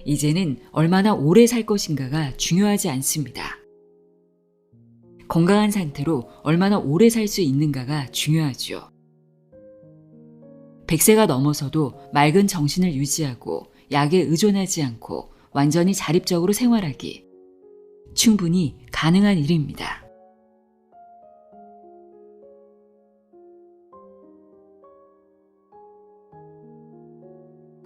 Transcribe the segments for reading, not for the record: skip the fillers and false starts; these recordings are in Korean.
이제는 얼마나 오래 살 것인가가 중요하지 않습니다. 건강한 상태로 얼마나 오래 살 수 있는가가 중요하죠. 100세가 넘어서도 맑은 정신을 유지하고 약에 의존하지 않고 완전히 자립적으로 생활하기. 충분히 가능한 일입니다.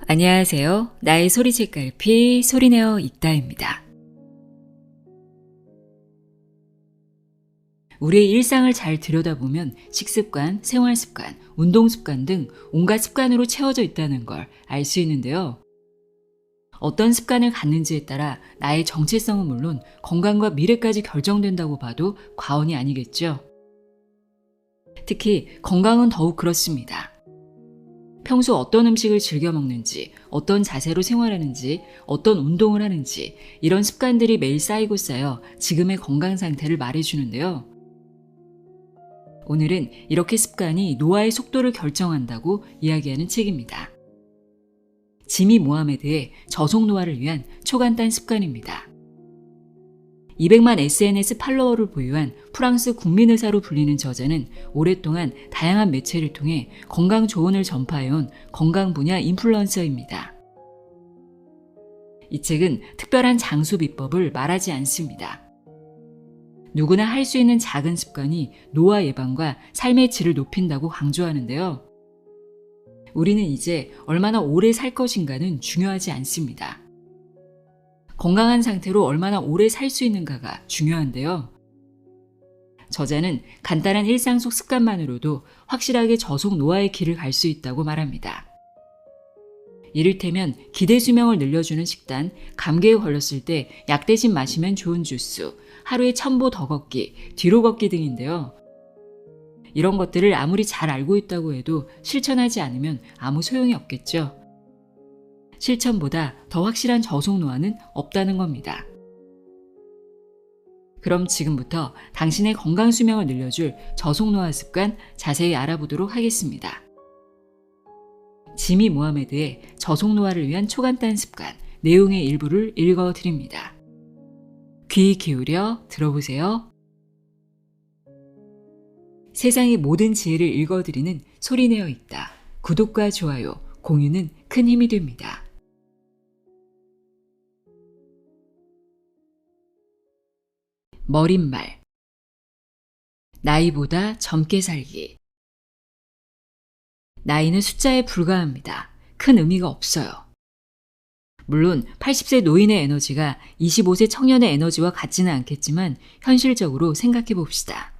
안녕하세요. 나의 소리책갈피 소리내어 읽다입니다. 우리의 일상을 잘 들여다보면 식습관, 생활습관, 운동습관 등 온갖 습관으로 채워져 있다는 걸 알 수 있는데요. 어떤 습관을 갖는지에 따라 나의 정체성은 물론 건강과 미래까지 결정된다고 봐도 과언이 아니겠죠. 특히 건강은 더욱 그렇습니다. 평소 어떤 음식을 즐겨 먹는지, 어떤 자세로 생활하는지, 어떤 운동을 하는지 이런 습관들이 매일 쌓이고 쌓여 지금의 건강 상태를 말해주는데요. 오늘은 이렇게 습관이 노화의 속도를 결정한다고 이야기하는 책입니다. 지미 모하메드의 저속 노화를 위한 초간단 습관입니다. 200만 SNS 팔로워를 보유한 프랑스 국민의사로 불리는 저자는 오랫동안 다양한 매체를 통해 건강 조언을 전파해온 건강 분야 인플루언서입니다. 이 책은 특별한 장수 비법을 말하지 않습니다. 누구나 할 수 있는 작은 습관이 노화 예방과 삶의 질을 높인다고 강조하는데요. 우리는 이제 얼마나 오래 살 것인가는 중요하지 않습니다. 건강한 상태로 얼마나 오래 살 수 있는가가 중요한데요. 저자는 간단한 일상 속 습관만으로도 확실하게 저속 노화의 길을 갈 수 있다고 말합니다. 이를테면 기대 수명을 늘려주는 식단, 감기에 걸렸을 때 약 대신 마시면 좋은 주스, 하루에 1000보 더 걷기, 뒤로 걷기 등인데요. 이런 것들을 아무리 잘 알고 있다고 해도 실천하지 않으면 아무 소용이 없겠죠. 실천보다 더 확실한 저속 노화는 없다는 겁니다. 그럼 지금부터 당신의 건강 수명을 늘려줄 저속 노화 습관 자세히 알아보도록 하겠습니다. 지미 모하메드의 저속 노화를 위한 초간단 습관 내용의 일부를 읽어드립니다. 귀 기울여 들어보세요. 세상의 모든 지혜를 읽어드리는 소리내어 읽다. 구독과 좋아요, 공유는 큰 힘이 됩니다. 머릿말. 나이보다 젊게 살기. 나이는 숫자에 불과합니다. 큰 의미가 없어요. 물론 80세 노인의 에너지가 25세 청년의 에너지와 같지는 않겠지만 현실적으로 생각해 봅시다.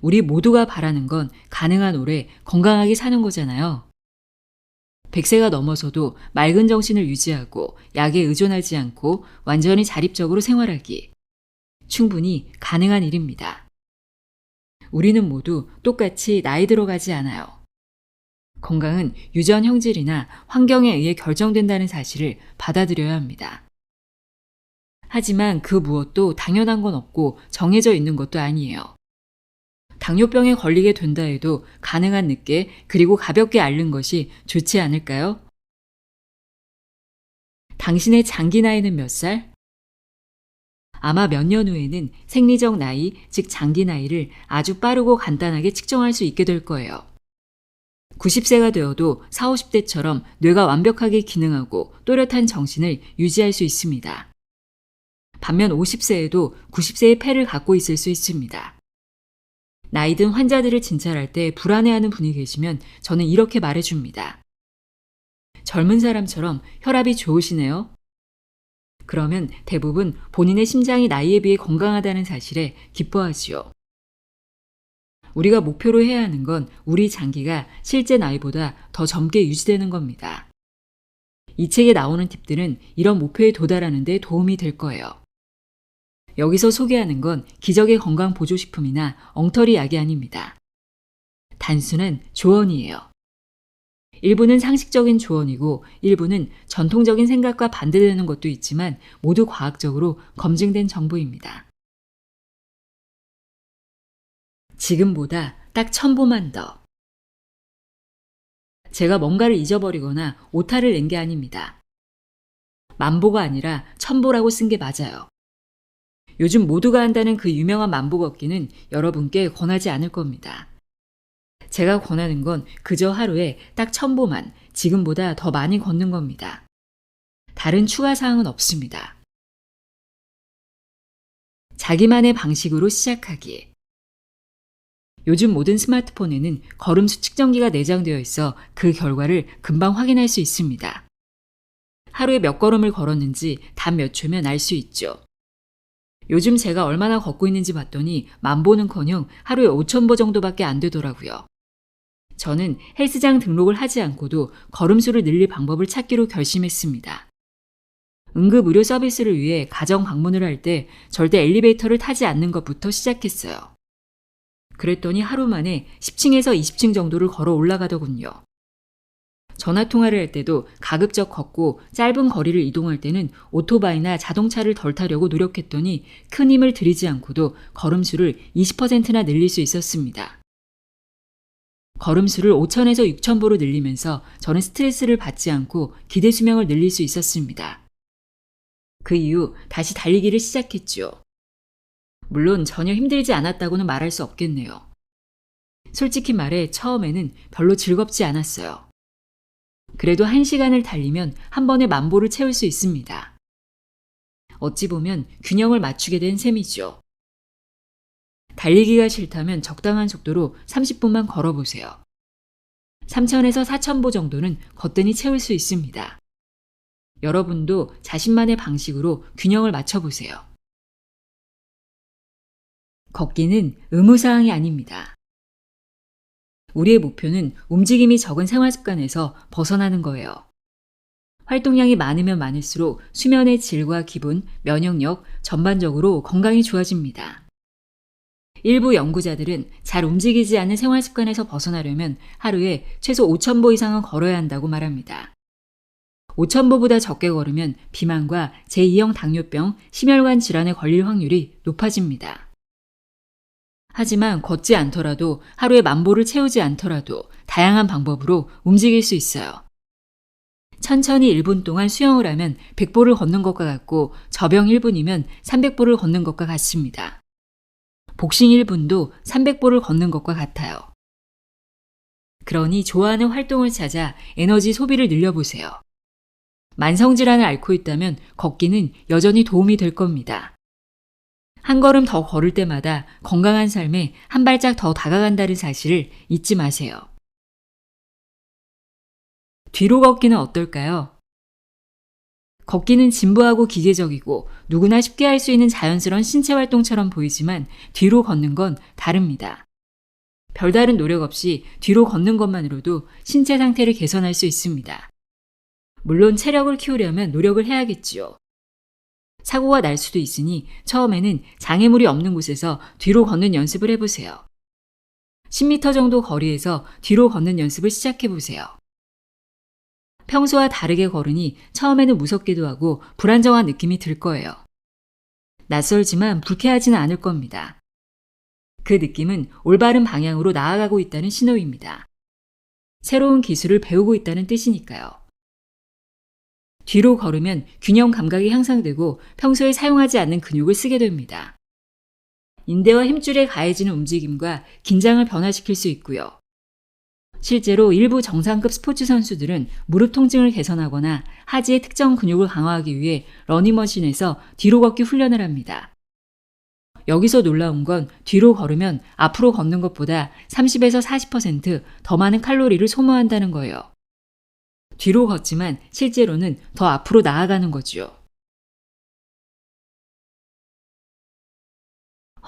우리 모두가 바라는 건 가능한 오래 건강하게 사는 거잖아요. 100세가 넘어서도 맑은 정신을 유지하고 약에 의존하지 않고 완전히 자립적으로 생활하기. 충분히 가능한 일입니다. 우리는 모두 똑같이 나이 들어가지 않아요. 건강은 유전 형질이나 환경에 의해 결정된다는 사실을 받아들여야 합니다. 하지만 그 무엇도 당연한 건 없고 정해져 있는 것도 아니에요. 당뇨병에 걸리게 된다 해도 가능한 늦게 그리고 가볍게 앓는 것이 좋지 않을까요? 당신의 장기 나이는 몇 살? 아마 몇 년 후에는 생리적 나이, 즉 장기 나이를 아주 빠르고 간단하게 측정할 수 있게 될 거예요. 90세가 되어도 40, 50대처럼 뇌가 완벽하게 기능하고 또렷한 정신을 유지할 수 있습니다. 반면 50세에도 90세의 폐를 갖고 있을 수 있습니다. 나이 든 환자들을 진찰할 때 불안해하는 분이 계시면 저는 이렇게 말해줍니다. 젊은 사람처럼 혈압이 좋으시네요. 그러면 대부분 본인의 심장이 나이에 비해 건강하다는 사실에 기뻐하지요. 우리가 목표로 해야 하는 건 우리 장기가 실제 나이보다 더 젊게 유지되는 겁니다. 이 책에 나오는 팁들은 이런 목표에 도달하는 데 도움이 될 거예요. 여기서 소개하는 건 기적의 건강 보조식품이나 엉터리 약이 아닙니다. 단순한 조언이에요. 일부는 상식적인 조언이고 일부는 전통적인 생각과 반대되는 것도 있지만 모두 과학적으로 검증된 정보입니다. 지금보다 딱 1000보만 더. 제가 뭔가를 잊어버리거나 오타를 낸 게 아닙니다. 만보가 아니라 천보라고 쓴 게 맞아요. 요즘 모두가 한다는 그 유명한 만보 걷기는 여러분께 권하지 않을 겁니다. 제가 권하는 건 그저 하루에 딱 1000보만 지금보다 더 많이 걷는 겁니다. 다른 추가 사항은 없습니다. 자기만의 방식으로 시작하기. 요즘 모든 스마트폰에는 걸음수 측정기가 내장되어 있어 그 결과를 금방 확인할 수 있습니다. 하루에 몇 걸음을 걸었는지 단 몇 초면 알 수 있죠. 요즘 제가 얼마나 걷고 있는지 봤더니 만보는커녕 하루에 5000보 정도밖에 안 되더라고요. 저는 헬스장 등록을 하지 않고도 걸음수를 늘릴 방법을 찾기로 결심했습니다. 응급 의료 서비스를 위해 가정 방문을 할 때 절대 엘리베이터를 타지 않는 것부터 시작했어요. 그랬더니 하루 만에 10층에서 20층 정도를 걸어 올라가더군요. 전화 통화를 할 때도 가급적 걷고 짧은 거리를 이동할 때는 오토바이나 자동차를 덜 타려고 노력했더니 큰 힘을 들이지 않고도 걸음수를 20%나 늘릴 수 있었습니다. 걸음수를 5000에서 6000보로 늘리면서 저는 스트레스를 받지 않고 기대 수명을 늘릴 수 있었습니다. 그 이후 다시 달리기를 시작했죠. 물론 전혀 힘들지 않았다고는 말할 수 없겠네요. 솔직히 말해 처음에는 별로 즐겁지 않았어요. 그래도 1시간을 달리면 한 번에 만보를 채울 수 있습니다. 어찌 보면 균형을 맞추게 된 셈이죠. 달리기가 싫다면 적당한 속도로 30분만 걸어보세요. 3000에서 4000보 정도는 거뜬히 채울 수 있습니다. 여러분도 자신만의 방식으로 균형을 맞춰보세요. 걷기는 의무사항이 아닙니다. 우리의 목표는 움직임이 적은 생활습관에서 벗어나는 거예요. 활동량이 많으면 많을수록 수면의 질과 기분, 면역력, 전반적으로 건강이 좋아집니다. 일부 연구자들은 잘 움직이지 않는 생활습관에서 벗어나려면 하루에 최소 5000보 이상은 걸어야 한다고 말합니다. 5000보보다 적게 걸으면 비만과 제2형 당뇨병, 심혈관 질환에 걸릴 확률이 높아집니다. 하지만 걷지 않더라도 하루에 만보를 채우지 않더라도 다양한 방법으로 움직일 수 있어요. 천천히 1분 동안 수영을 하면 100보를 걷는 것과 같고 저병 1분이면 300보를 걷는 것과 같습니다. 복싱 1분도 300보를 걷는 것과 같아요. 그러니 좋아하는 활동을 찾아 에너지 소비를 늘려보세요. 만성질환을 앓고 있다면 걷기는 여전히 도움이 될 겁니다. 한 걸음 더 걸을 때마다 건강한 삶에 한 발짝 더 다가간다는 사실을 잊지 마세요. 뒤로 걷기는 어떨까요? 걷기는 진부하고 기계적이고 누구나 쉽게 할 수 있는 자연스러운 신체 활동처럼 보이지만 뒤로 걷는 건 다릅니다. 별다른 노력 없이 뒤로 걷는 것만으로도 신체 상태를 개선할 수 있습니다. 물론 체력을 키우려면 노력을 해야겠지요. 사고가 날 수도 있으니 처음에는 장애물이 없는 곳에서 뒤로 걷는 연습을 해보세요. 10m 정도 거리에서 뒤로 걷는 연습을 시작해보세요. 평소와 다르게 걸으니 처음에는 무섭기도 하고 불안정한 느낌이 들 거예요. 낯설지만 불쾌하지는 않을 겁니다. 그 느낌은 올바른 방향으로 나아가고 있다는 신호입니다. 새로운 기술을 배우고 있다는 뜻이니까요. 뒤로 걸으면 균형 감각이 향상되고 평소에 사용하지 않는 근육을 쓰게 됩니다. 인대와 힘줄에 가해지는 움직임과 긴장을 변화시킬 수 있고요. 실제로 일부 정상급 스포츠 선수들은 무릎 통증을 개선하거나 하지의 특정 근육을 강화하기 위해 러닝머신에서 뒤로 걷기 훈련을 합니다. 여기서 놀라운 건 뒤로 걸으면 앞으로 걷는 것보다 30에서 40% 더 많은 칼로리를 소모한다는 거예요. 뒤로 걷지만 실제로는 더 앞으로 나아가는 거죠.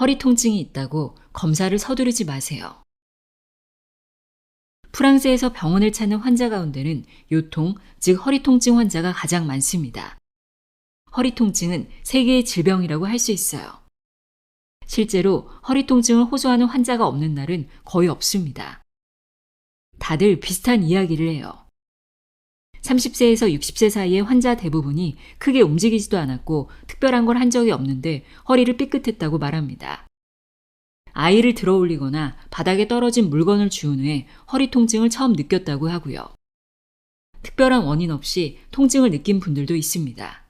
허리 통증이 있다고 검사를 서두르지 마세요. 프랑스에서 병원을 찾는 환자 가운데는 요통, 즉 허리 통증 환자가 가장 많습니다. 허리 통증은 세계의 질병이라고 할 수 있어요. 실제로 허리 통증을 호소하는 환자가 없는 날은 거의 없습니다. 다들 비슷한 이야기를 해요. 30세에서 60세 사이의 환자 대부분이 크게 움직이지도 않았고 특별한 걸 한 적이 없는데 허리를 삐끗했다고 말합니다. 아이를 들어 올리거나 바닥에 떨어진 물건을 주운 후에 허리 통증을 처음 느꼈다고 하고요. 특별한 원인 없이 통증을 느낀 분들도 있습니다.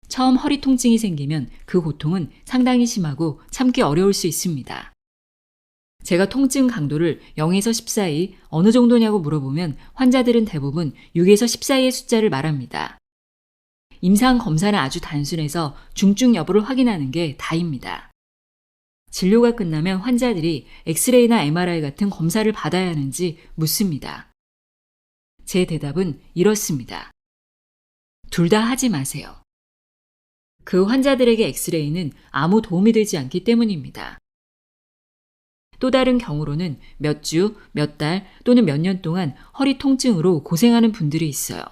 처음 허리 통증이 생기면 그 고통은 상당히 심하고 참기 어려울 수 있습니다. 제가 통증 강도를 0에서 10 사이 어느 정도냐고 물어보면 환자들은 대부분 6에서 10 사이의 숫자를 말합니다. 임상 검사는 아주 단순해서 중증 여부를 확인하는 게 다입니다. 진료가 끝나면 환자들이 엑스레이나 MRI 같은 검사를 받아야 하는지 묻습니다. 제 대답은 이렇습니다. 둘 다 하지 마세요. 그 환자들에게 엑스레이는 아무 도움이 되지 않기 때문입니다. 또 다른 경우로는 몇 주, 몇 달 또는 몇 년 동안 허리 통증으로 고생하는 분들이 있어요.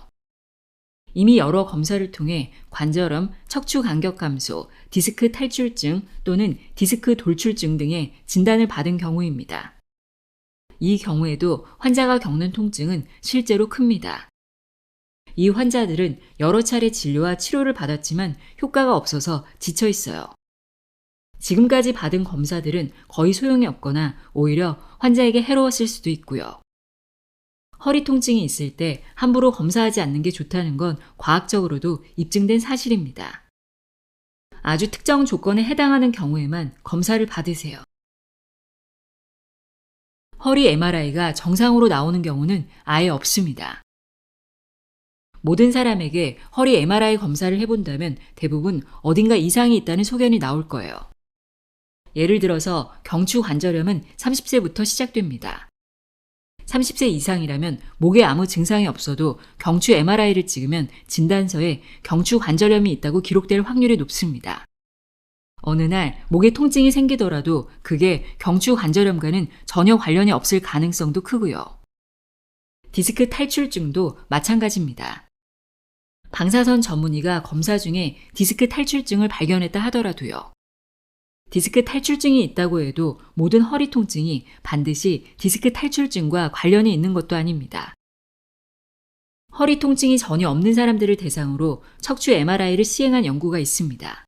이미 여러 검사를 통해 관절염, 척추 간격 감소, 디스크 탈출증 또는 디스크 돌출증 등의 진단을 받은 경우입니다. 이 경우에도 환자가 겪는 통증은 실제로 큽니다. 이 환자들은 여러 차례 진료와 치료를 받았지만 효과가 없어서 지쳐 있어요. 지금까지 받은 검사들은 거의 소용이 없거나 오히려 환자에게 해로웠을 수도 있고요. 허리 통증이 있을 때 함부로 검사하지 않는 게 좋다는 건 과학적으로도 입증된 사실입니다. 아주 특정 조건에 해당하는 경우에만 검사를 받으세요. 허리 MRI가 정상으로 나오는 경우는 아예 없습니다. 모든 사람에게 허리 MRI 검사를 해본다면 대부분 어딘가 이상이 있다는 소견이 나올 거예요. 예를 들어서 경추 관절염은 30세부터 시작됩니다. 30세 이상이라면 목에 아무 증상이 없어도 경추 MRI를 찍으면 진단서에 경추 관절염이 있다고 기록될 확률이 높습니다. 어느 날 목에 통증이 생기더라도 그게 경추 관절염과는 전혀 관련이 없을 가능성도 크고요. 디스크 탈출증도 마찬가지입니다. 방사선 전문의가 검사 중에 디스크 탈출증을 발견했다 하더라도요. 디스크 탈출증이 있다고 해도 모든 허리 통증이 반드시 디스크 탈출증과 관련이 있는 것도 아닙니다. 허리 통증이 전혀 없는 사람들을 대상으로 척추 MRI를 시행한 연구가 있습니다.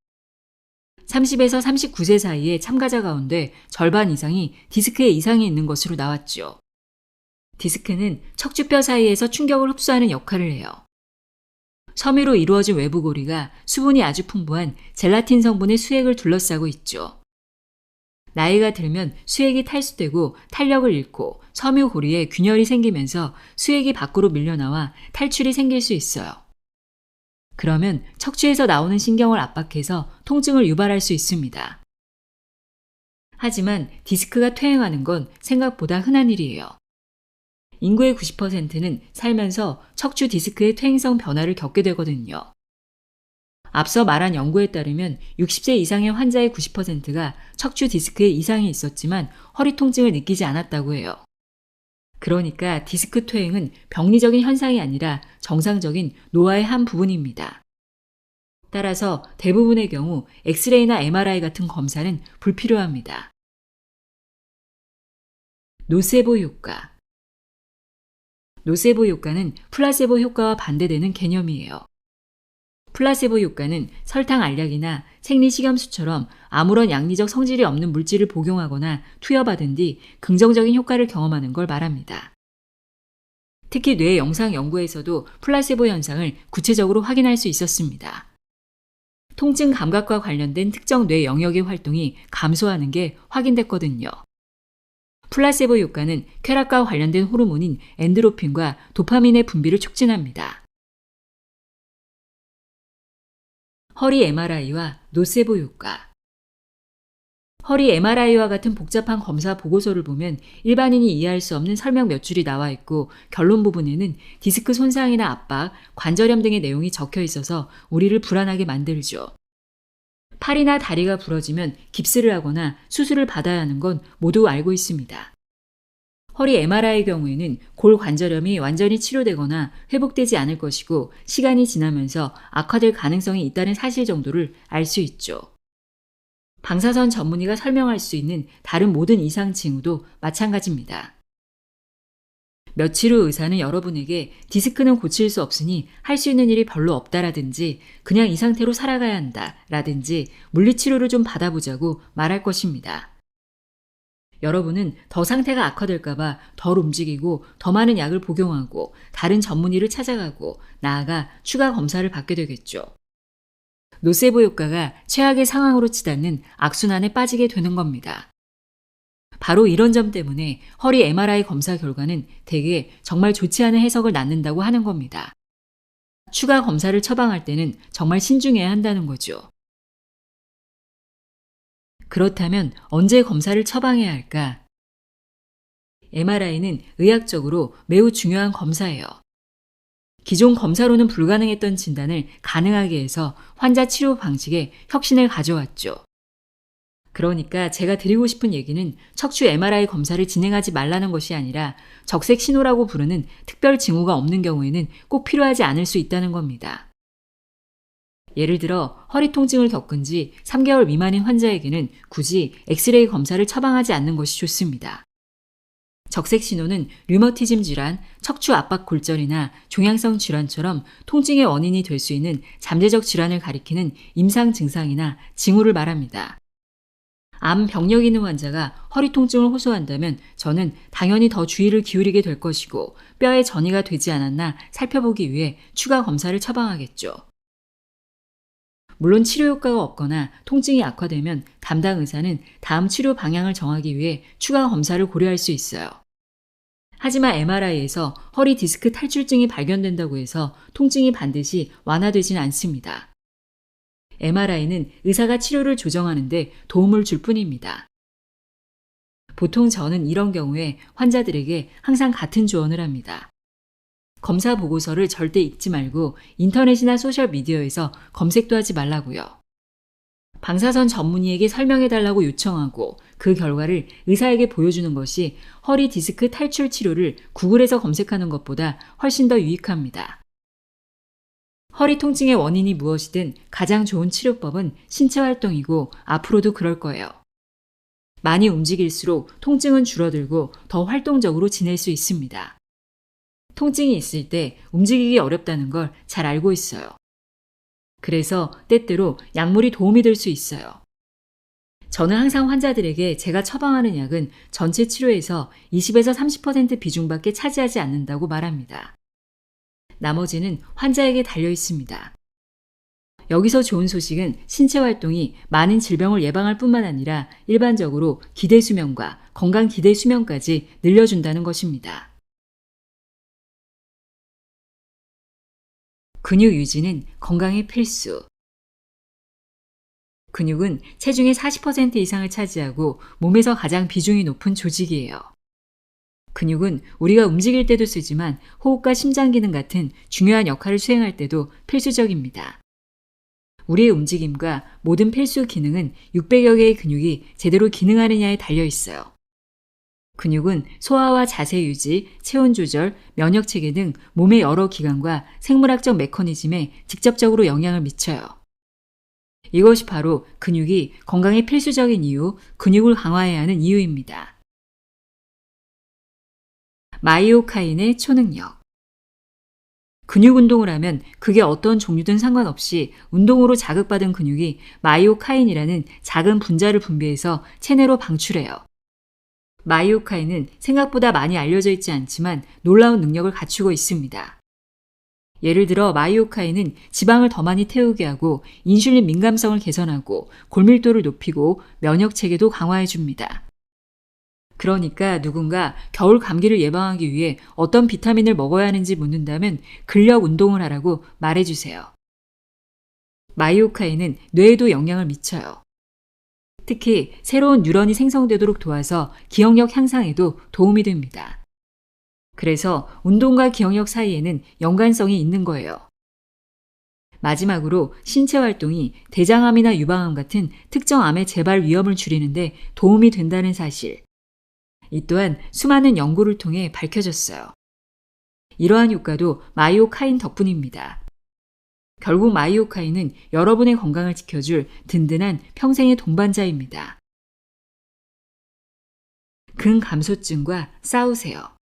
30에서 39세 사이의 참가자 가운데 절반 이상이 디스크에 이상이 있는 것으로 나왔죠. 디스크는 척추뼈 사이에서 충격을 흡수하는 역할을 해요. 섬유로 이루어진 외부 고리가 수분이 아주 풍부한 젤라틴 성분의 수액을 둘러싸고 있죠. 나이가 들면 수액이 탈수되고 탄력을 잃고 섬유 고리에 균열이 생기면서 수액이 밖으로 밀려나와 탈출이 생길 수 있어요. 그러면 척추에서 나오는 신경을 압박해서 통증을 유발할 수 있습니다. 하지만 디스크가 퇴행하는 건 생각보다 흔한 일이에요. 인구의 90%는 살면서 척추 디스크의 퇴행성 변화를 겪게 되거든요. 앞서 말한 연구에 따르면 60세 이상의 환자의 90%가 척추 디스크에 이상이 있었지만 허리 통증을 느끼지 않았다고 해요. 그러니까 디스크 퇴행은 병리적인 현상이 아니라 정상적인 노화의 한 부분입니다. 따라서 대부분의 경우 엑스레이나 MRI 같은 검사는 불필요합니다. 노세보 효과. 노세보 효과는 플라세보 효과와 반대되는 개념이에요. 플라세보 효과는 설탕 알약이나 생리식염수처럼 아무런 양리적 성질이 없는 물질을 복용하거나 투여받은 뒤 긍정적인 효과를 경험하는 걸 말합니다. 특히 뇌 영상 연구에서도 플라세보 현상을 구체적으로 확인할 수 있었습니다. 통증 감각과 관련된 특정 뇌 영역의 활동이 감소하는 게 확인됐거든요. 플라세보 효과는 쾌락과 관련된 호르몬인 엔드로핀과 도파민의 분비를 촉진합니다. 허리 MRI와 노세보 효과. 허리 MRI와 같은 복잡한 검사 보고서를 보면 일반인이 이해할 수 없는 설명 몇 줄이 나와 있고 결론 부분에는 디스크 손상이나 압박, 관절염 등의 내용이 적혀 있어서 우리를 불안하게 만들죠. 팔이나 다리가 부러지면 깁스를 하거나 수술을 받아야 하는 건 모두 알고 있습니다. 허리 MRI의 경우에는 골 관절염이 완전히 치료되거나 회복되지 않을 것이고 시간이 지나면서 악화될 가능성이 있다는 사실 정도를 알 수 있죠. 방사선 전문의가 설명할 수 있는 다른 모든 이상 징후도 마찬가지입니다. 며칠 후 의사는 여러분에게 디스크는 고칠 수 없으니 할 수 있는 일이 별로 없다라든지 그냥 이 상태로 살아가야 한다라든지 물리치료를 좀 받아보자고 말할 것입니다. 여러분은 더 상태가 악화될까봐 덜 움직이고 더 많은 약을 복용하고 다른 전문의를 찾아가고 나아가 추가 검사를 받게 되겠죠. 노세보 효과가 최악의 상황으로 치닫는 악순환에 빠지게 되는 겁니다. 바로 이런 점 때문에 허리 MRI 검사 결과는 대개 정말 좋지 않은 해석을 낳는다고 하는 겁니다. 추가 검사를 처방할 때는 정말 신중해야 한다는 거죠. 그렇다면 언제 검사를 처방해야 할까? MRI는 의학적으로 매우 중요한 검사예요. 기존 검사로는 불가능했던 진단을 가능하게 해서 환자 치료 방식에 혁신을 가져왔죠. 그러니까 제가 드리고 싶은 얘기는 척추 MRI 검사를 진행하지 말라는 것이 아니라 적색 신호라고 부르는 특별 징후가 없는 경우에는 꼭 필요하지 않을 수 있다는 겁니다. 예를 들어 허리 통증을 겪은 지 3개월 미만인 환자에게는 굳이 엑스레이 검사를 처방하지 않는 것이 좋습니다. 적색 신호는 류머티즘 질환, 척추 압박 골절이나 종양성 질환처럼 통증의 원인이 될 수 있는 잠재적 질환을 가리키는 임상 증상이나 징후를 말합니다. 암 병력 있는 환자가 허리 통증을 호소한다면 저는 당연히 더 주의를 기울이게 될 것이고 뼈에 전이가 되지 않았나 살펴보기 위해 추가 검사를 처방하겠죠. 물론 치료 효과가 없거나 통증이 악화되면 담당 의사는 다음 치료 방향을 정하기 위해 추가 검사를 고려할 수 있어요. 하지만 MRI에서 허리 디스크 탈출증이 발견된다고 해서 통증이 반드시 완화되진 않습니다. MRI는 의사가 치료를 조정하는 데 도움을 줄 뿐입니다. 보통 저는 이런 경우에 환자들에게 항상 같은 조언을 합니다. 검사 보고서를 절대 읽지 말고 인터넷이나 소셜미디어에서 검색도 하지 말라고요. 방사선 전문의에게 설명해달라고 요청하고 그 결과를 의사에게 보여주는 것이 허리 디스크 탈출 치료를 구글에서 검색하는 것보다 훨씬 더 유익합니다. 허리 통증의 원인이 무엇이든 가장 좋은 치료법은 신체 활동이고 앞으로도 그럴 거예요. 많이 움직일수록 통증은 줄어들고 더 활동적으로 지낼 수 있습니다. 통증이 있을 때 움직이기 어렵다는 걸 잘 알고 있어요. 그래서 때때로 약물이 도움이 될 수 있어요. 저는 항상 환자들에게 제가 처방하는 약은 전체 치료에서 20에서 30% 비중밖에 차지하지 않는다고 말합니다. 나머지는 환자에게 달려 있습니다. 여기서 좋은 소식은 신체 활동이 많은 질병을 예방할 뿐만 아니라 일반적으로 기대 수명과 건강 기대 수명까지 늘려준다는 것입니다. 근육 유지는 건강의 필수. 근육은 체중의 40% 이상을 차지하고 몸에서 가장 비중이 높은 조직이에요. 근육은 우리가 움직일 때도 쓰지만 호흡과 심장 기능 같은 중요한 역할을 수행할 때도 필수적입니다. 우리의 움직임과 모든 필수 기능은 600여 개의 근육이 제대로 기능하느냐에 달려 있어요. 근육은 소화와 자세 유지, 체온 조절, 면역 체계 등 몸의 여러 기관과 생물학적 메커니즘에 직접적으로 영향을 미쳐요. 이것이 바로 근육이 건강에 필수적인 이유, 근육을 강화해야 하는 이유입니다. 마이오카인의 초능력. 근육 운동을 하면 그게 어떤 종류든 상관없이 운동으로 자극받은 근육이 마이오카인이라는 작은 분자를 분비해서 체내로 방출해요. 마이오카인은 생각보다 많이 알려져 있지 않지만 놀라운 능력을 갖추고 있습니다. 예를 들어 마이오카인은 지방을 더 많이 태우게 하고 인슐린 민감성을 개선하고 골밀도를 높이고 면역 체계도 강화해 줍니다. 그러니까 누군가 겨울 감기를 예방하기 위해 어떤 비타민을 먹어야 하는지 묻는다면 근력 운동을 하라고 말해주세요. 마이오카인은 뇌에도 영향을 미쳐요. 특히 새로운 뉴런이 생성되도록 도와서 기억력 향상에도 도움이 됩니다. 그래서 운동과 기억력 사이에는 연관성이 있는 거예요. 마지막으로 신체 활동이 대장암이나 유방암 같은 특정 암의 재발 위험을 줄이는데 도움이 된다는 사실. 이 또한 수많은 연구를 통해 밝혀졌어요. 이러한 효과도 마이오카인 덕분입니다. 결국 마이오카인은 여러분의 건강을 지켜줄 든든한 평생의 동반자입니다. 근감소증과 싸우세요.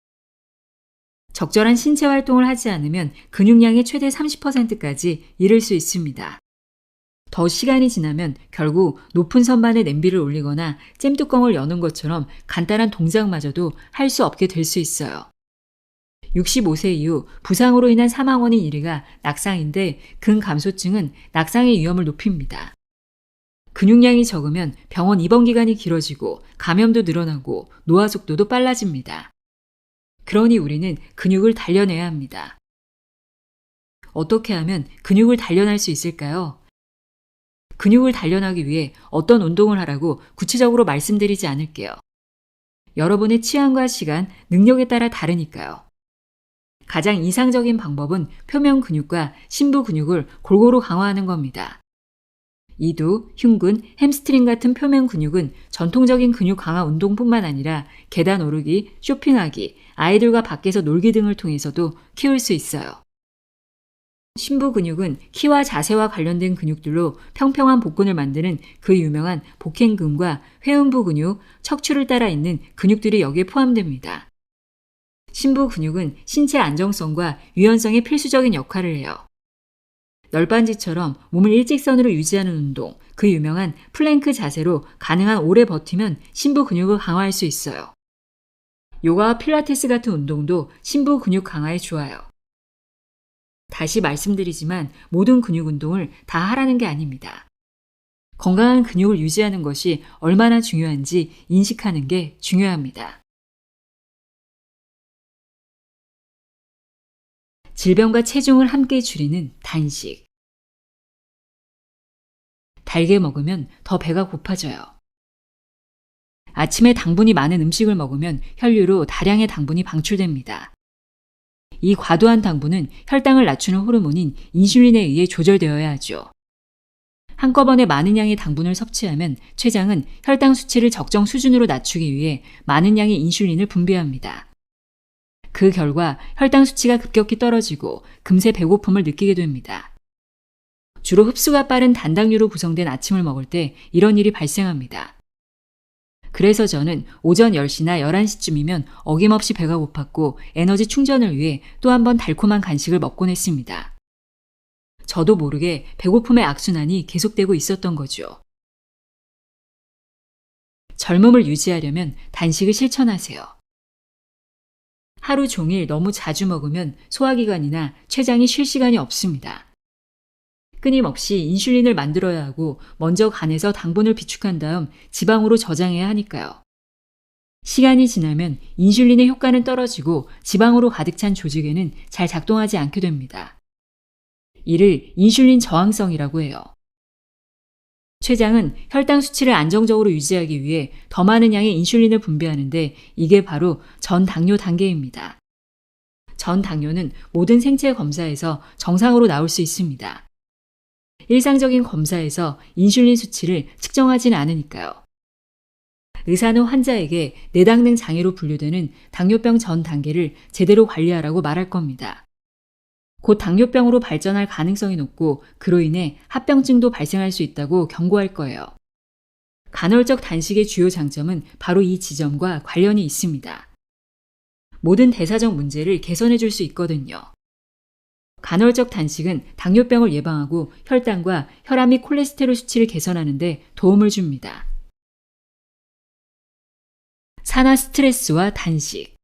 적절한 신체 활동을 하지 않으면 근육량의 최대 30%까지 잃을 수 있습니다. 더 시간이 지나면 결국 높은 선반에 냄비를 올리거나 잼뚜껑을 여는 것처럼 간단한 동작마저도 할 수 없게 될 수 있어요. 65세 이후 부상으로 인한 사망 원인 1위가 낙상인데 근감소증은 낙상의 위험을 높입니다. 근육량이 적으면 병원 입원 기간이 길어지고 감염도 늘어나고 노화 속도도 빨라집니다. 그러니 우리는 근육을 단련해야 합니다. 어떻게 하면 근육을 단련할 수 있을까요? 근육을 단련하기 위해 어떤 운동을 하라고 구체적으로 말씀드리지 않을게요. 여러분의 취향과 시간, 능력에 따라 다르니까요. 가장 이상적인 방법은 표면 근육과 심부 근육을 골고루 강화하는 겁니다. 이두, 흉근, 햄스트링 같은 표면 근육은 전통적인 근육 강화 운동뿐만 아니라 계단 오르기, 쇼핑하기, 아이들과 밖에서 놀기 등을 통해서도 키울 수 있어요. 심부 근육은 키와 자세와 관련된 근육들로 평평한 복근을 만드는 그 유명한 복행근과 회음부 근육, 척추를 따라 있는 근육들이 여기에 포함됩니다. 심부 근육은 신체 안정성과 유연성에 필수적인 역할을 해요. 널빤지처럼 몸을 일직선으로 유지하는 운동, 그 유명한 플랭크 자세로 가능한 오래 버티면 심부 근육을 강화할 수 있어요. 요가와 필라테스 같은 운동도 심부 근육 강화에 좋아요. 다시 말씀드리지만 모든 근육 운동을 다 하라는 게 아닙니다. 건강한 근육을 유지하는 것이 얼마나 중요한지 인식하는 게 중요합니다. 질병과 체중을 함께 줄이는 단식. 달게 먹으면 더 배가 고파져요. 아침에 당분이 많은 음식을 먹으면 혈류로 다량의 당분이 방출됩니다. 이 과도한 당분은 혈당을 낮추는 호르몬인 인슐린에 의해 조절되어야 하죠. 한꺼번에 많은 양의 당분을 섭취하면 췌장은 혈당 수치를 적정 수준으로 낮추기 위해 많은 양의 인슐린을 분비합니다. 그 결과 혈당 수치가 급격히 떨어지고 금세 배고픔을 느끼게 됩니다. 주로 흡수가 빠른 단당류로 구성된 아침을 먹을 때 이런 일이 발생합니다. 그래서 저는 오전 10시나 11시쯤이면 어김없이 배가 고팠고 에너지 충전을 위해 또 한 번 달콤한 간식을 먹곤 했습니다. 저도 모르게 배고픔의 악순환이 계속되고 있었던 거죠. 젊음을 유지하려면 단식을 실천하세요. 하루 종일 너무 자주 먹으면 소화기관이나 췌장이 쉴 시간이 없습니다. 끊임없이 인슐린을 만들어야 하고 먼저 간에서 당분을 비축한 다음 지방으로 저장해야 하니까요. 시간이 지나면 인슐린의 효과는 떨어지고 지방으로 가득 찬 조직에는 잘 작동하지 않게 됩니다. 이를 인슐린 저항성이라고 해요. 췌장은 혈당 수치를 안정적으로 유지하기 위해 더 많은 양의 인슐린을 분비하는데 이게 바로 전당뇨 단계입니다. 전당뇨는 모든 생체 검사에서 정상으로 나올 수 있습니다. 일상적인 검사에서 인슐린 수치를 측정하지는 않으니까요. 의사는 환자에게 내당능 장애로 분류되는 당뇨병 전 단계를 제대로 관리하라고 말할 겁니다. 곧 당뇨병으로 발전할 가능성이 높고 그로 인해 합병증도 발생할 수 있다고 경고할 거예요. 간헐적 단식의 주요 장점은 바로 이 지점과 관련이 있습니다. 모든 대사적 문제를 개선해 줄 수 있거든요. 간헐적 단식은 당뇨병을 예방하고 혈당과 혈압 및 콜레스테롤 수치를 개선하는 데 도움을 줍니다. 산화 스트레스와 단식.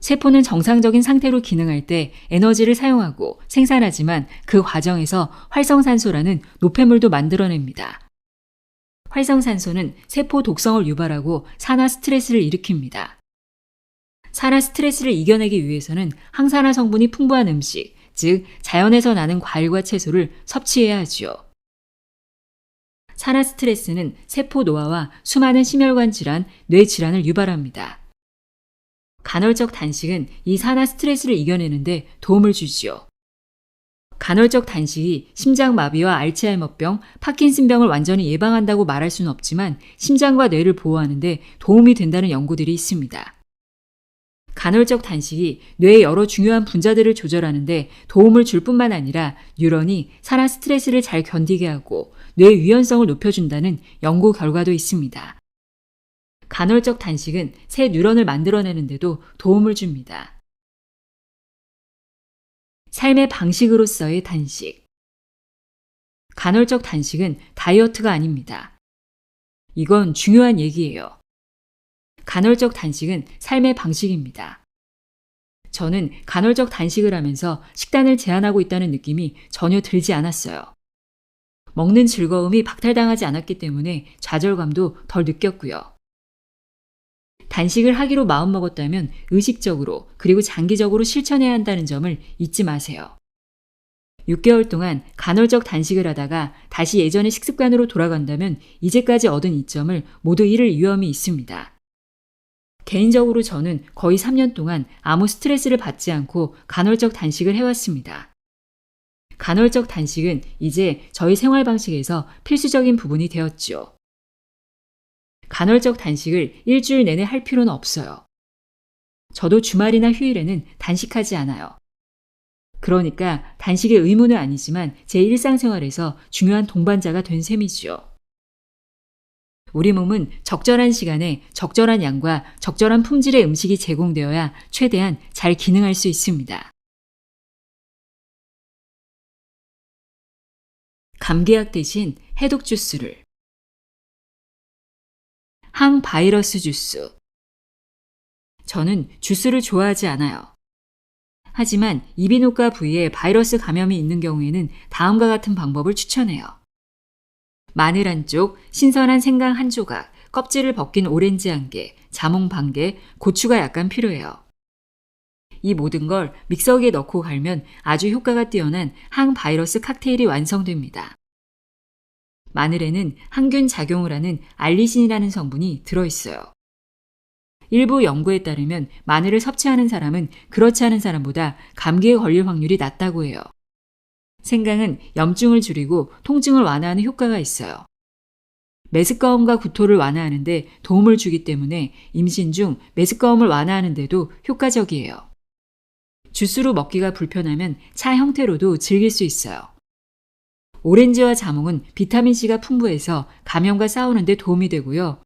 세포는 정상적인 상태로 기능할 때 에너지를 사용하고 생산하지만 그 과정에서 활성산소라는 노폐물도 만들어냅니다. 활성산소는 세포 독성을 유발하고 산화 스트레스를 일으킵니다. 산화 스트레스를 이겨내기 위해서는 항산화 성분이 풍부한 음식, 즉 자연에서 나는 과일과 채소를 섭취해야 하지요. 산화 스트레스는 세포 노화와 수많은 심혈관 질환, 뇌 질환을 유발합니다. 간헐적 단식은 이 산화 스트레스를 이겨내는데 도움을 주지요. 간헐적 단식이 심장마비와 알츠하이머병, 파킨슨병을 완전히 예방한다고 말할 수는 없지만 심장과 뇌를 보호하는 데 도움이 된다는 연구들이 있습니다. 간헐적 단식이 뇌의 여러 중요한 분자들을 조절하는 데 도움을 줄 뿐만 아니라 뉴런이 산화 스트레스를 잘 견디게 하고 뇌 유연성을 높여준다는 연구 결과도 있습니다. 간헐적 단식은 새 뉴런을 만들어내는 데도 도움을 줍니다. 삶의 방식으로서의 단식. 간헐적 단식은 다이어트가 아닙니다. 이건 중요한 얘기예요. 간헐적 단식은 삶의 방식입니다. 저는 간헐적 단식을 하면서 식단을 제한하고 있다는 느낌이 전혀 들지 않았어요. 먹는 즐거움이 박탈당하지 않았기 때문에 좌절감도 덜 느꼈고요. 단식을 하기로 마음먹었다면 의식적으로 그리고 장기적으로 실천해야 한다는 점을 잊지 마세요. 6개월 동안 간헐적 단식을 하다가 다시 예전의 식습관으로 돌아간다면 이제까지 얻은 이점을 모두 잃을 위험이 있습니다. 개인적으로 저는 거의 3년 동안 아무 스트레스를 받지 않고 간헐적 단식을 해왔습니다. 간헐적 단식은 이제 저희 생활 방식에서 필수적인 부분이 되었죠. 간헐적 단식을 일주일 내내 할 필요는 없어요. 저도 주말이나 휴일에는 단식하지 않아요. 그러니까 단식의 의무는 아니지만 제 일상생활에서 중요한 동반자가 된 셈이죠. 우리 몸은 적절한 시간에 적절한 양과 적절한 품질의 음식이 제공되어야 최대한 잘 기능할 수 있습니다. 감기약 대신 해독 주스를. 항바이러스 주스. 저는 주스를 좋아하지 않아요. 하지만 이비인후과 부위에 바이러스 감염이 있는 경우에는 다음과 같은 방법을 추천해요. 마늘 한 쪽, 신선한 생강 한 조각, 껍질을 벗긴 오렌지 한 개, 자몽 반 개, 고추가 약간 필요해요. 이 모든 걸 믹서기에 넣고 갈면 아주 효과가 뛰어난 항바이러스 칵테일이 완성됩니다. 마늘에는 항균 작용을 하는 알리신이라는 성분이 들어있어요. 일부 연구에 따르면 마늘을 섭취하는 사람은 그렇지 않은 사람보다 감기에 걸릴 확률이 낮다고 해요. 생강은 염증을 줄이고 통증을 완화하는 효과가 있어요. 메스꺼움과 구토를 완화하는 데 도움을 주기 때문에 임신 중 메스꺼움을 완화하는 데도 효과적이에요. 주스로 먹기가 불편하면 차 형태로도 즐길 수 있어요. 오렌지와 자몽은 비타민C가 풍부해서 감염과 싸우는 데 도움이 되고요.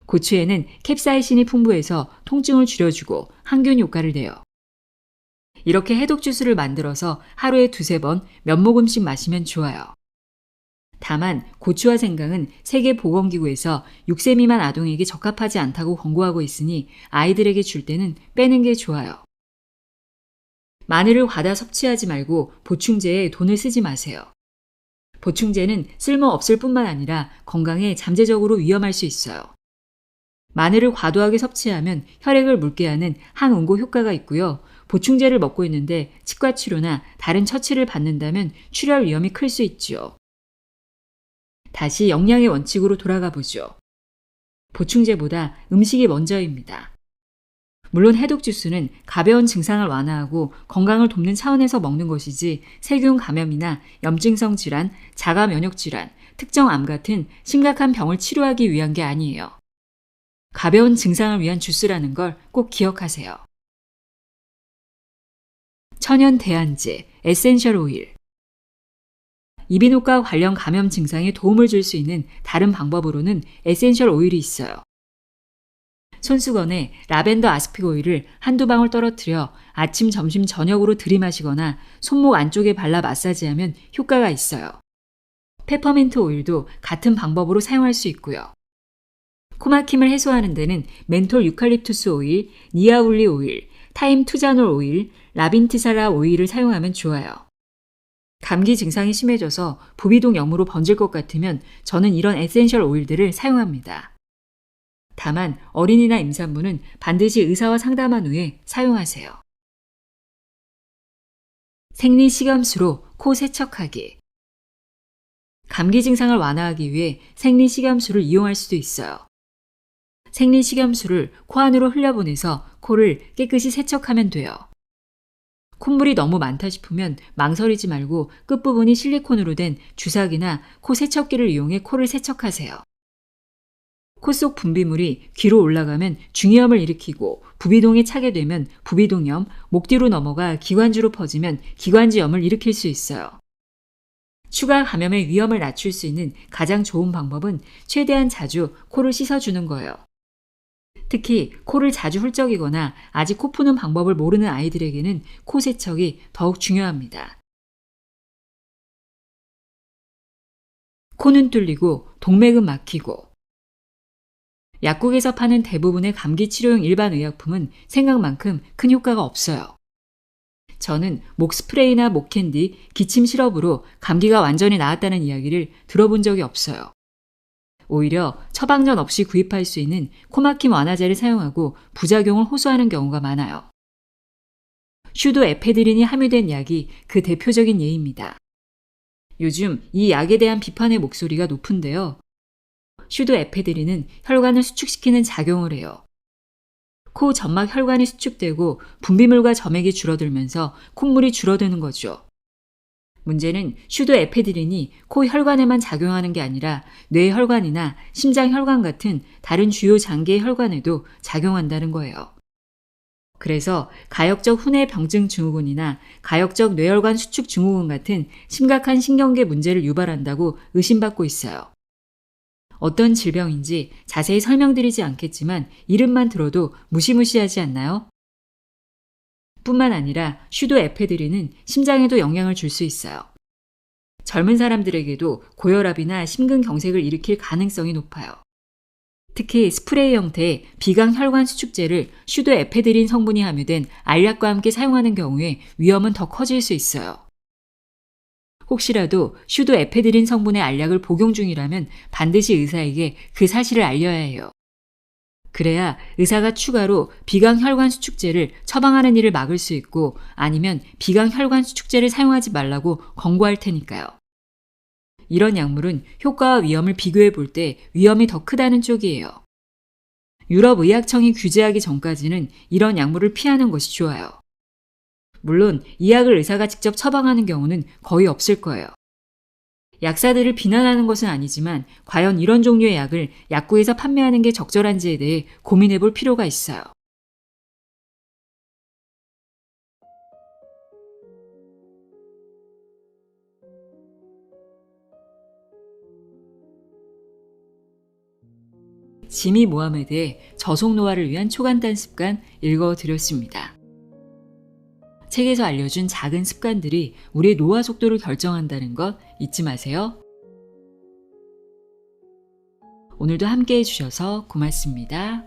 고추에는 캡사이신이 풍부해서 통증을 줄여주고 항균 효과를 내요. 이렇게 해독 주스를 만들어서 하루에 2-3번 몇 모금씩 마시면 좋아요. 다만 고추와 생강은 세계보건기구에서 6세 미만 아동에게 적합하지 않다고 권고하고 있으니 아이들에게 줄 때는 빼는 게 좋아요. 마늘을 과다 섭취하지 말고 보충제에 돈을 쓰지 마세요. 보충제는 쓸모없을 뿐만 아니라 건강에 잠재적으로 위험할 수 있어요. 마늘을 과도하게 섭취하면 혈액을 묽게 하는 항응고 효과가 있고요. 보충제를 먹고 있는데 치과 치료나 다른 처치를 받는다면 출혈 위험이 클 수 있죠. 다시 영양의 원칙으로 돌아가 보죠. 보충제보다 음식이 먼저입니다. 물론 해독 주스는 가벼운 증상을 완화하고 건강을 돕는 차원에서 먹는 것이지 세균 감염이나 염증성 질환, 자가 면역 질환, 특정 암 같은 심각한 병을 치료하기 위한 게 아니에요. 가벼운 증상을 위한 주스라는 걸 꼭 기억하세요. 천연 대안제, 에센셜 오일. 이비인후과 관련 감염 증상에 도움을 줄 수 있는 다른 방법으로는 에센셜 오일이 있어요. 손수건에 라벤더 아스픽 오일을 한두 방울 떨어뜨려 아침, 점심, 저녁으로 들이마시거나 손목 안쪽에 발라 마사지하면 효과가 있어요. 페퍼민트 오일도 같은 방법으로 사용할 수 있고요. 코막힘을 해소하는 데는 멘톨 유칼립투스 오일, 니아울리 오일, 타임 투자놀 오일, 라빈티사라 오일을 사용하면 좋아요. 감기 증상이 심해져서 부비동염으로 번질 것 같으면 저는 이런 에센셜 오일들을 사용합니다. 다만 어린이나 임산부는 반드시 의사와 상담한 후에 사용하세요. 생리식염수로 코 세척하기. 감기 증상을 완화하기 위해 생리식염수를 이용할 수도 있어요. 생리식염수를 코 안으로 흘려보내서 코를 깨끗이 세척하면 돼요. 콧물이 너무 많다 싶으면 망설이지 말고 끝부분이 실리콘으로 된 주사기나 코 세척기를 이용해 코를 세척하세요. 코 속 분비물이 귀로 올라가면 중이염을 일으키고 부비동에 차게 되면 부비동염, 목 뒤로 넘어가 기관지로 퍼지면 기관지염을 일으킬 수 있어요. 추가 감염의 위험을 낮출 수 있는 가장 좋은 방법은 최대한 자주 코를 씻어주는 거예요. 특히 코를 자주 훌쩍이거나 아직 코 푸는 방법을 모르는 아이들에게는 코 세척이 더욱 중요합니다. 코는 뚫리고 동맥은 막히고. 약국에서 파는 대부분의 감기 치료용 일반 의약품은 생각만큼 큰 효과가 없어요. 저는 목 스프레이나 목 캔디, 기침 시럽으로 감기가 완전히 나았다는 이야기를 들어본 적이 없어요. 오히려 처방전 없이 구입할 수 있는 코막힘 완화제를 사용하고 부작용을 호소하는 경우가 많아요. 슈도에페드린이 함유된 약이 그 대표적인 예입니다. 요즘 이 약에 대한 비판의 목소리가 높은데요. 슈도에페드린은 혈관을 수축시키는 작용을 해요. 코 점막 혈관이 수축되고 분비물과 점액이 줄어들면서 콧물이 줄어드는 거죠. 문제는 슈도에페드린이 코 혈관에만 작용하는 게 아니라 뇌 혈관이나 심장 혈관 같은 다른 주요 장기의 혈관에도 작용한다는 거예요. 그래서 가역적 훈해 병증 증후군이나 가역적 뇌혈관 수축 증후군 같은 심각한 신경계 문제를 유발한다고 의심받고 있어요. 어떤 질병인지 자세히 설명드리지 않겠지만 이름만 들어도 무시무시하지 않나요? 뿐만 아니라 슈도에페드린은 심장에도 영향을 줄 수 있어요. 젊은 사람들에게도 고혈압이나 심근경색을 일으킬 가능성이 높아요. 특히 스프레이 형태의 비강혈관 수축제를 슈도에페드린 성분이 함유된 알약과 함께 사용하는 경우에 위험은 더 커질 수 있어요. 혹시라도 슈도에페드린 성분의 알약을 복용 중이라면 반드시 의사에게 그 사실을 알려야 해요. 그래야 의사가 추가로 비강혈관 수축제를 처방하는 일을 막을 수 있고 아니면 비강혈관 수축제를 사용하지 말라고 권고할 테니까요. 이런 약물은 효과와 위험을 비교해 볼 때 위험이 더 크다는 쪽이에요. 유럽의학청이 규제하기 전까지는 이런 약물을 피하는 것이 좋아요. 물론 이 약을 의사가 직접 처방하는 경우는 거의 없을 거예요. 약사들을 비난하는 것은 아니지만 과연 이런 종류의 약을 약국에서 판매하는 게 적절한지에 대해 고민해 볼 필요가 있어요. 지미 모하메드의 저속 노화를 위한 초간단 습관 읽어드렸습니다. 책에서 알려준 작은 습관들이 우리의 노화 속도를 결정한다는 것 잊지 마세요. 오늘도 함께 해주셔서 고맙습니다.